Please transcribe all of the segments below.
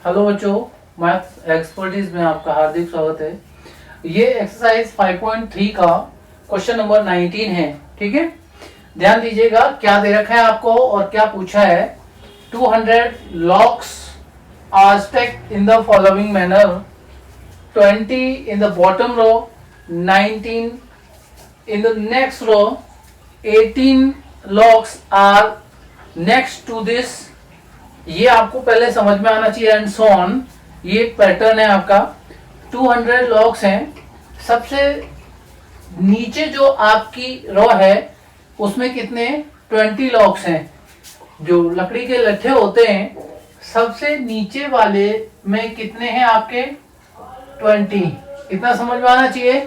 Hello बच्चों, maths expertise में आपका हार्दिक स्वागत है। ये एक्सरसाइज 5.3 का क्वेश्चन नंबर 19 है। ठीक है, ध्यान दीजिएगा क्या दे रखा है आपको और क्या पूछा है। 200 logs are stacked in the following manner, 20 in the bottom row, 19 in the next row, 18 locks are next to this। ये आपको पहले समझ में आना चाहिए एंड सो ऑन। ये पैटर्न है आपका। 200 लॉक्स हैं। सबसे नीचे जो आपकी रो है उसमें कितने 20 लॉक्स हैं। जो लकड़ी के लट्ठे होते हैं सबसे नीचे वाले में कितने हैं आपके 20। इतना समझ में आना चाहिए।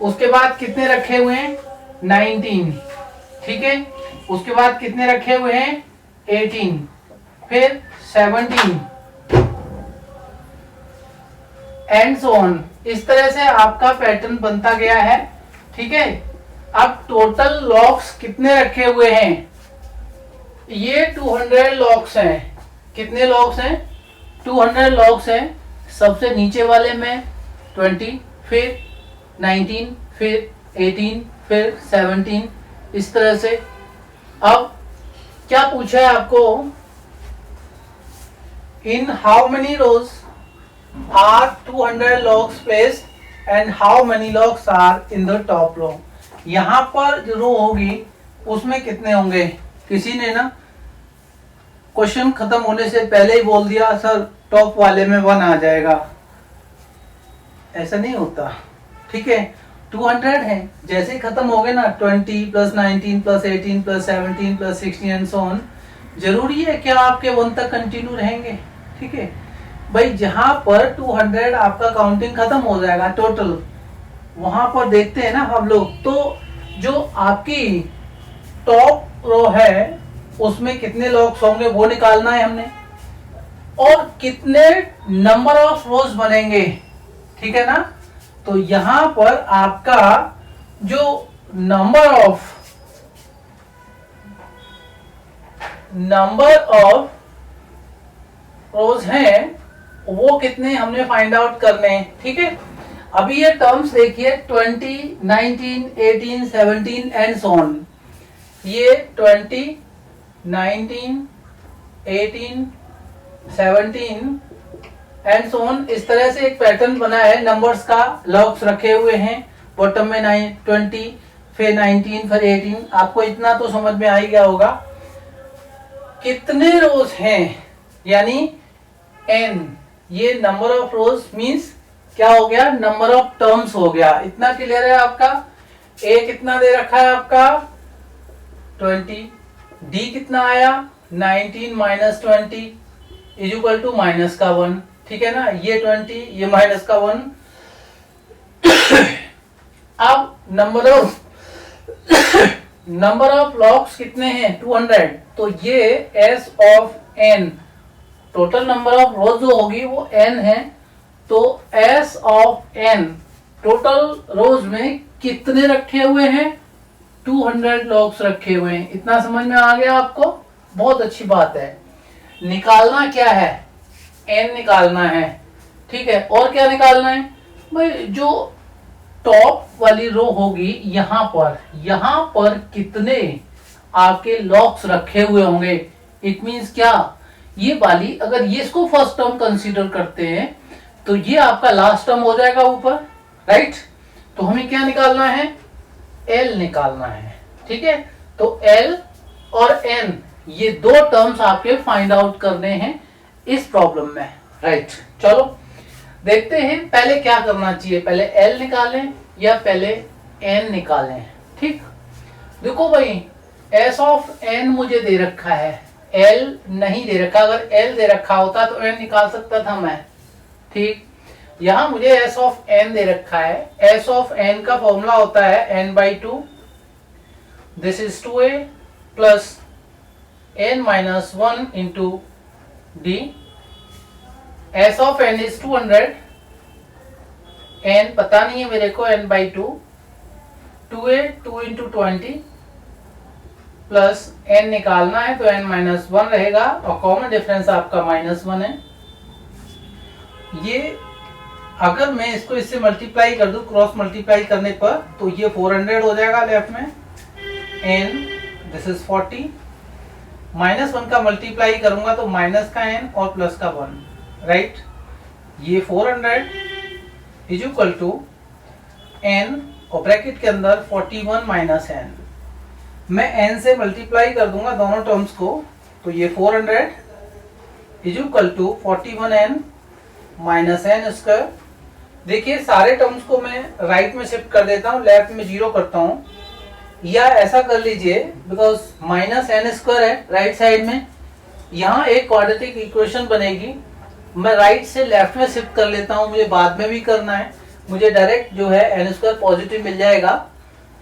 उसके बाद कितने रखे हुए हैं 19। ठीक है, उसके बाद कितने रखे हुए हैं 18, फिर 17 एंड सो ऑन। इस तरह से आपका पैटर्न बनता गया है। ठीक है, अब टोटल लॉक्स कितने रखे हुए हैं, ये 200 लॉक्स हैं। कितने लॉक्स हैं 200 लॉक्स हैं। सबसे नीचे वाले में 20, फिर 19, फिर 18, फिर 17, इस तरह से। अब क्या पूछा है आपको, in how many rows are 200 logs placed and how many logs are in the top row. यहां पर जो रो होगी उसमें कितने होंगे। किसी ने ना क्वेश्चन खत्म होने से पहले ही बोल दिया सर टॉप वाले में 1 आ जाएगा। ऐसा नहीं होता। ठीक है, 200 है, जैसे ही खत्म हो गए ना 20 plus 19 plus 18 plus 17 plus 16 and so on, जरूरी है क्या आपके 1 तक कंटिन्यू रहेंगे। ठीक है भाई, जहां पर 200 आपका काउंटिंग खत्म हो जाएगा टोटल, वहां पर देखते हैं ना हम लोग, तो जो आपकी टॉप रो है उसमें कितने लॉक्स होंगे वो निकालना है हमने, और कितने नंबर ऑफ रोज बनेंगे। ठीक है ना, तो यहां पर आपका जो नंबर ऑफ रोज हैं वो कितने हमने फाइंड आउट करने हैं। ठीक है, अभी ये टर्म्स देखिए 20, 19, 18, 17 एंड सो ऑन। ये 20, 19, 18, 17 एंड सो ऑन, इस तरह से एक पैटर्न बना है। नंबर्स का लॉक्स रखे हुए हैं बॉटम में 20, फिर 19, फिर 18। आपको इतना तो समझ में आ ही गया होगा। कितने रोज हैं यानी n, ये नंबर ऑफ रोज मींस क्या हो गया, नंबर ऑफ टर्म्स हो गया। इतना क्लियर है आपका। a कितना दे रखा है आपका 20, d कितना आया 19 minus 20 is equal to minus का 1। ठीक है ना, ये 20, ये माइनस का 1। अब नंबर ऑफ लॉक्स कितने हैं 200, तो ये s of n, total number of रोज जो होगी वो n है, तो s ऑफ n टोटल रोज में कितने रखे हुए हैं 200 लॉक्स रखे हुए हैं। इतना समझ में आ गया आपको, बहुत अच्छी बात है। निकालना क्या है, n निकालना है। ठीक है, और क्या निकालना है भाई, जो टॉप वाली रो होगी यहां पर कितने आपके लॉक्स रखे हुए होंगे। इट मींस क्या, ये वाली अगर ये इसको फर्स्ट टर्म कंसीडर करते हैं तो ये आपका लास्ट टर्म हो जाएगा ऊपर, राइट। तो हमें क्या निकालना है, l निकालना है। ठीक है, तो l और n ये दो टर्म्स आपके फाइंड आउट करने हैं इस प्रॉब्लम में, राइट। चलो देखते हैं पहले क्या करना चाहिए, पहले l निकालें या पहले n निकालें। ठीक, देखो भाई s ऑफ n मुझे दे रखा है, l नहीं दे रखा। अगर l दे रखा होता तो n निकाल सकता था मैं। ठीक, यहां मुझे s ऑफ n दे रखा है। s ऑफ n का फॉर्मूला होता है n/2, this is 2a plus n minus 1 into d। s of n is 200, n पता नहीं है मेरे को, n/2, 2a 2 into 20 plus n निकालना है तो n माइनस 1 रहेगा, और कॉमन डिफरेंस आपका -1 है। ये अगर मैं इसको इससे मल्टीप्लाई कर दूं, क्रॉस मल्टीप्लाई करने पर, तो ये 400 हो जाएगा लेफ्ट में, n दिस इज 40, -1 का मल्टीप्लाई करूंगा तो माइनस का n और प्लस का 1, राइट। ये 400 इज इक्वल टू n और ब्रैकेट के अंदर 41 माइनस n। मैं n से मल्टीप्लाई कर दूंगा दोनों टर्म्स को, तो ये 400 is equal to 41n minus n square. देखिए सारे टर्म्स को मैं राइट में शिफ्ट कर देता हूँ, लेफ्ट में 0 करता हूँ, या ऐसा कर लीजिए बिकॉज माइनस n स्क्वायर है राइट साइड में, यहाँ एक क्वाड्रेटिक इक्वेशन बनेगी, मैं राइट से लेफ्ट में शिफ्ट कर लेता हूँ, मुझे बाद में भी करना है, मुझे डायरेक्ट जो है n स्क्वायर पॉजिटिव मिल जाएगा।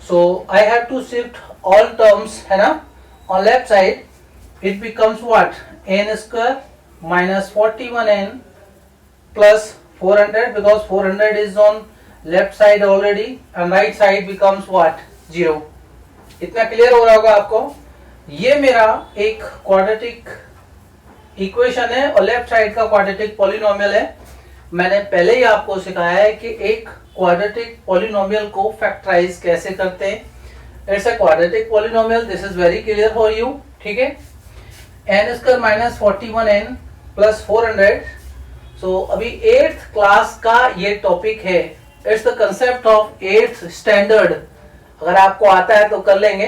So I have to shift all terms, है ना, on left side. It becomes what, n square minus 41n plus 400 because 400 is on left side already and right side becomes what, 0। इतना clear हो रहा होगा आपको। ये मेरा एक क्वाड्रेटिक इक्वेशन है और लेफ्ट साइड का क्वाड्रेटिक पॉलिनोमियल है। मैंने पहले ही आपको सिखाया है कि एक क्वाड्रेटिक पॉलिनोमियल को फैक्टराइज कैसे करते हैं। It's a quadratic polynomial, this is very clear for you, ठीक है। n square minus 41n plus 400। सो अभी 8th क्लास का ये टॉपिक है, it's the concept of 8th standard. अगर आपको आता है तो कर लेंगे,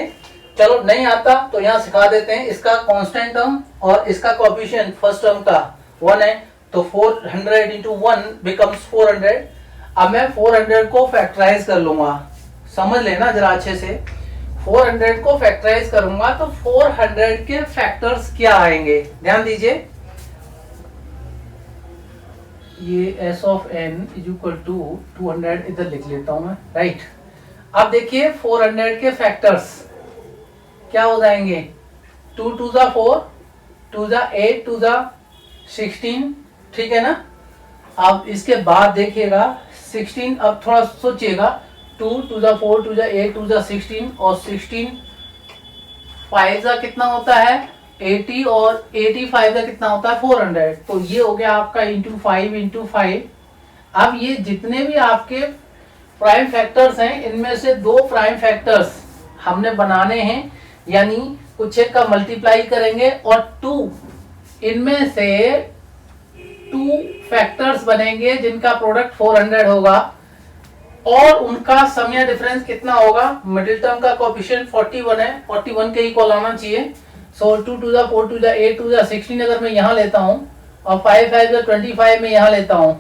चलो नहीं आता तो यहाँ सिखा देते हैं। इसका कांस्टेंट टर्म और इसका कोएफिशिएंट फर्स्ट टर्म का 1 है, तो 400 इंटू 1 बिकम्स 400। अब मैं 400 को फैक्टराइज कर लूंगा, समझ लेना जरा अच्छे से। 400 को फैक्टराइज करूंगा तो 400 के फैक्टर्स क्या आएंगे, ध्यान दीजिए। ये s of n is equal to 200 इधर लिख लेता हूं मैं, राइट। अब देखिए 400 के फैक्टर्स क्या हो जाएंगे, 2 टू ज़ा 4, 2 ज़ा 8, 2 ज़ा 16, ठीक है ना। अब इसके बाद देखिएगा 16, अब थोड़ा सोचिएगा, 2 टू ज़ा 4, 2 ज़ा 8, 2 ज़ा 16 और 16 5 ज़ा कितना होता है 80 और 85 का कितना होता है 400। तो ये हो गया आपका इंटू 5। अब ये जितने भी आपके प्राइम फैक्टर्स हैं, इनमें से 2 प्राइम फैक्टर्स हमने बनाने हैं, यानी कुछ एक का मल्टीप्लाई करेंगे और 2 इनमें से 2 फैक्टर्स बनेंगे जिनका प्रोडक्ट 400 होगा और उनका सम या डिफरेंस कितना होगा। मिडिल टर्म का कोएफिशिएंट 41 है, 41 के इक्वल आना चाहिए। सो 2 टू ज़ा 4, 2 ज़ा 8, 2 ज़ा 16 अगर मैं यहाँ लेता हूँ और 5 5 ज़ा 25 में यहाँ लेता हूँ,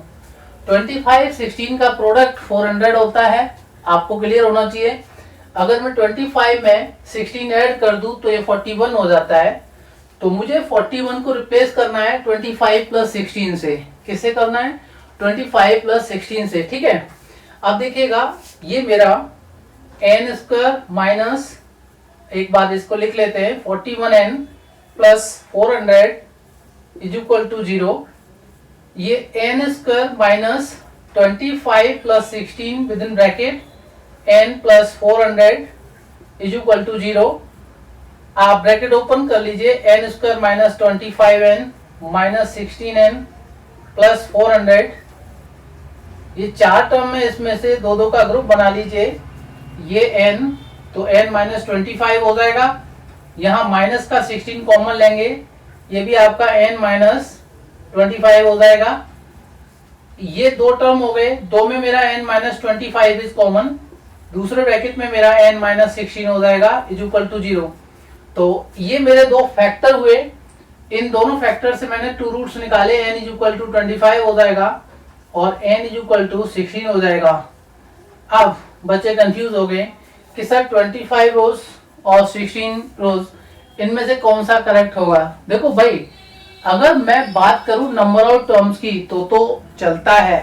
25 16 का प्रोडक्ट 400 होता है, आपको क्लियर होना चाहिए। अगर मैं 25 में 16 ऐड कर दूं तो ये 41 हो जाता है। तो मुझे 41 को रिप्लेस करना है 25 प्लस 16 से। किससे करना है, 25 प्लस 16 से, ठीक है। अब देखिएगा ये मेरा n स्क्वायर माइनस, एक बार इसको लिख लेते हैं, 41n plus 400 is equal to 0। ये n square minus 25 plus 16 within bracket n plus 400 is equal to 0। आप ब्रैकेट ओपन कर लीजिए, n square minus 25n minus 16n plus 400। ये 4 टर्म में इसमें से 2 2 का ग्रुप बना लीजिए। ये n तो n माइनस 25 हो जाएगा, यहाँ माइनस का 16 कॉमन लेंगे, ये भी आपका n माइनस 25 हो जाएगा। ये 2 टर्म हो गए, 2 में मेरा n माइनस 25 इज कॉमन, दूसरे ब्रैकेट में मेरा n माइनस 16 हो जाएगा इज इक्वल टू 0। तो ये मेरे 2 फैक्टर हुए, इन दोनों फैक्टर से मैंने 2 रूट्स निकाले, n इज इक्वल टू 25 हो जाएगा और n इज इक्वल टू 16 हो जाएगा। अब बच्चे कंफ्यूज हो गए कि सर 25 रोज और 16 रोज इनमें से कौन सा करेक्ट होगा। देखो भाई, अगर मैं बात करूं नंबर ऑफ टर्म्स की तो चलता है,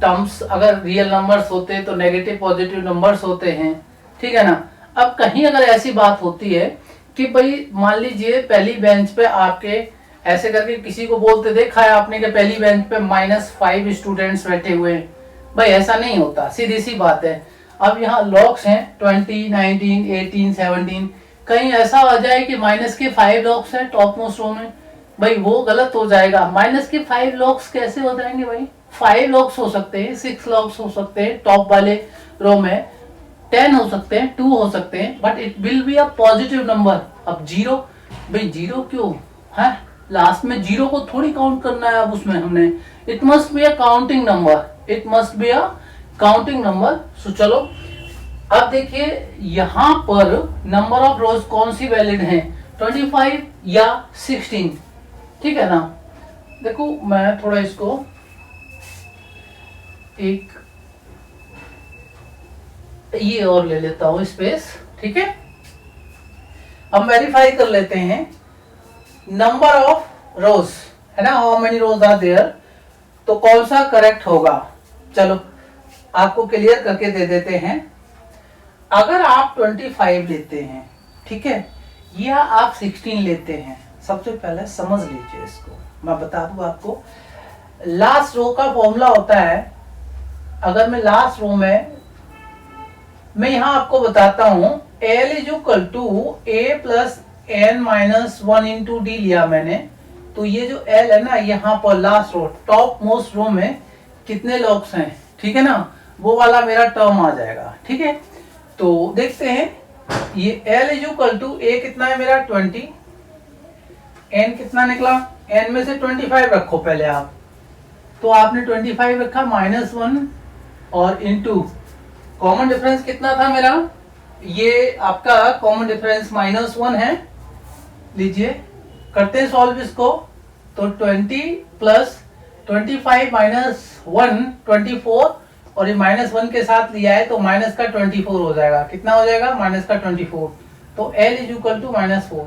टर्म्स अगर रियल नंबर्स होते तो नेगेटिव पॉजिटिव नंबर्स होते हैं, ठीक है ना। अब कहीं अगर ऐसी बात होती है कि भाई मान लीजिए पहली बेंच पे आपके ऐसे करके किसी को बोलते देखा है आपने कि पहली बेंच पे -5 स्टूडेंट्स बैठे हुए हैं, भाई ऐसा नहीं होता, सीधी सी बात है। अब यहाँ लॉक्स हैं 20, 19, 18, 17, कहीं ऐसा आ जाए कि -5 लॉक्स हैं टॉप मोस्ट रो में, भाई वो गलत हो जाएगा। माइनस के 5 लॉग्स कैसे हो जाएंगे भाई? 5 लॉग्स हो सकते हैं, 6 लॉग्स हो सकते हैं, टॉप वाले रो में 10 हो सकते हैं, 2 हो सकते हैं, but it will be a positive number. अब जीरो, भाई जीरो क्यों है? लास्ट में जीरो को थोड़ी काउंट करना है अब उसमें हमने। It must be a counting number, it must be a counting number. So चलो अब देखिए यहां पर नंबर ऑफ रोज कौन सी वैलिड है, 25 या 16, ठीक है ना? देखो मैं थोड़ा इसको एक ये और ले लेता हूं स्पेस, ठीक है। हम वेरीफाई कर लेते हैं नंबर ऑफ रोज, है ना, how many rows are there, तो कौन सा करेक्ट होगा। चलो आपको क्लियर करके दे देते हैं। अगर आप 25 लेते हैं, ठीक है, या आप 16 लेते हैं, सबसे पहले समझ लीजिए इसको, मैं बता दूं आपको। लास्ट रो का फॉर्मूला होता है, अगर मैं लास्ट रो में मैं यहां आपको बताता हूं, L is equal to A plus N minus 1 into D लिया मैंने, तो ये जो L है ना, यहाँ पर last row top most row में कितने लॉग्स हैं, ठीक है ना, वो वाला मेरा टर्म आ जाएगा, ठीक है। तो देखते हैं, ये L is equal to A कितना है मेरा 20, N कितना निकला, N में से 25 रखो पहले आप, तो आपने 25 रखा माइनस 1 और इंटू कॉमन डिफरेंस कितना था मेरा, ये आपका कॉमन डिफरेंस माइनस 1 है। लीजिए करते हैं सॉल्व इसको, तो 20 प्लस 25 माइनस 1 24, और ये माइनस 1 के साथ लिया है तो माइनस का 24 हो जाएगा। कितना हो जाएगा? माइनस का 24। तो L इज इक्वल टू -4।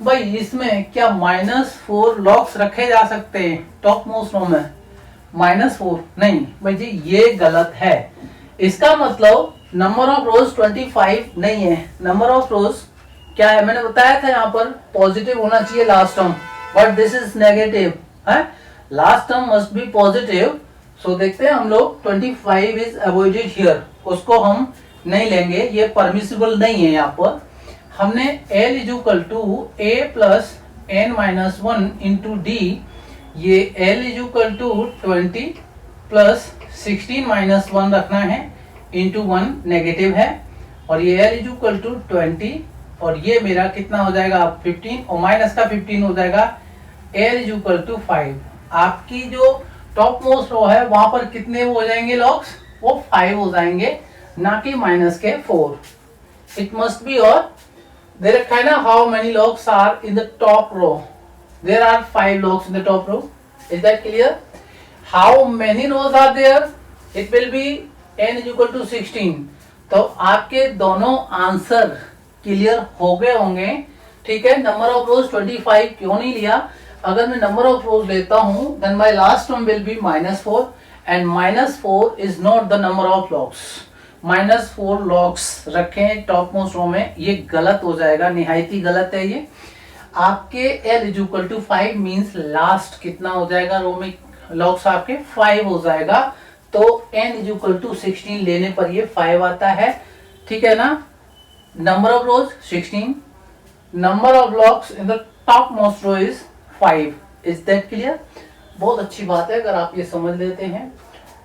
भाई इसमें क्या -4 लॉग्स रखे जा सकते हैं टॉप मोस्ट रो में? -4 नहीं भाई जी, ये गलत है। इसका मतलब नंबर ऑफ रोज 25 नहीं है, नंबर ऑफ रोज क्या है, मैंने बताया था यहाँ पर पॉजिटिव होना चाहिए last term, but this is negative है, last term must be positive. So देखते हैं हम लोग, 25 इज अवॉइडेड हियर, उसको हम नहीं लेंगे, ये परमिसिबल नहीं है। यहाँ पर हमने L is equal to A plus N minus 1 into D, ये L is equal to 20 plus 16 minus 1 रखना है, इंटू 1 नेगेटिव है, और ये L इज इक्वल टू 20, और ये मेरा कितना हो जाएगा 15, और माइनस का 15 हो जाएगा, L इज इक्वल टू 5। आपकी जो टॉप मोस्ट रो है वहां पर कितने हो जाएंगे लॉग्स? वो 5 हो जाएंगे, ना कि माइनस के 4। इट मस्ट बी, और दे रखा है ना, how many logs are in the top row, there are 5 logs in the top row. Is that clear? How many rows are there? It will be N is equal to 16। तो आपके दोनों answer clear हो गए होंगे, ठीक है। Number of रोज 25 क्यों नहीं लिया? अगर मैं नंबर ऑफ रोज लेता हूं, then my last term will be -4, and -4 is not the number of logs. -4 logs रखें टॉप मोस्ट रो में, ये गलत हो जाएगा, निहायत ही गलत है ये। आपके L is equal to 5 means last कितना हो जाएगा रो में लॉग्स? आपके 5 हो जाएगा। तो N इज इक्वल टू 16 लेने पर ये 5 आता है, ठीक है ना। Number of rows 16, number of logs in the top most row is 5। Is that clear? बहुत अच्छी बात है अगर आप ये समझ लेते हैं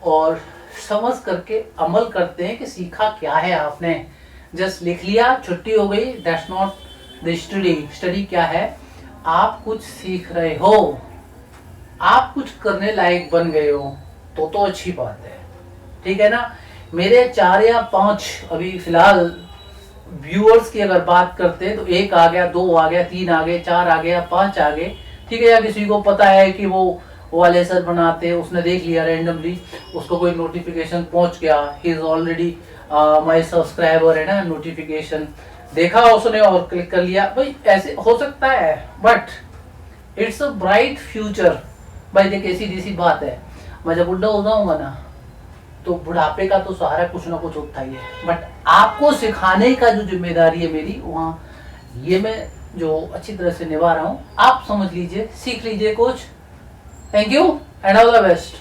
और समझ करके अमल करते हैं कि सीखा क्या है आपने। जस्ट लिख लिया, छुट्टी हो गई, that's not the study. Study क्या है? आप कुछ सीख रहे हो, आप कुछ करने लायक बन गए हो, तो अच्छी बात है, ठीक है ना। मेरे 4 या 5 अभी फिलहाल व्यूअर्स की अगर बात करते हैं तो 1 आ गया, 2 आ गया, 3 आ गए, 4 आ गया, 5 आ गए, ठीक है। या किसी को पता है कि वो वाले सर बनाते हैं, उसने देख लिया रेंडमली, उसको कोई नोटिफिकेशन पहुंच गया, he is already my subscriber, है ना, नोटिफिकेशन देखा उसने और क्लिक कर लिया। भाई ऐसे हो सकता है, but it's a bright future. भाई देखिए सीधी सी बात है, मैं जब बुढ़ा हो जाऊंगा ना, तो बुढ़ापे का तो सहारा कुछ ना कुछ होता ही है, बट आपको सिखाने का जो जिम्मेदारी है मेरी, वहाँ ये मैं जो अच्छी तरह से निभा रहा हूँ। आप समझ लीजिए, सीख लीजिए कुछ। Thank you and all the best.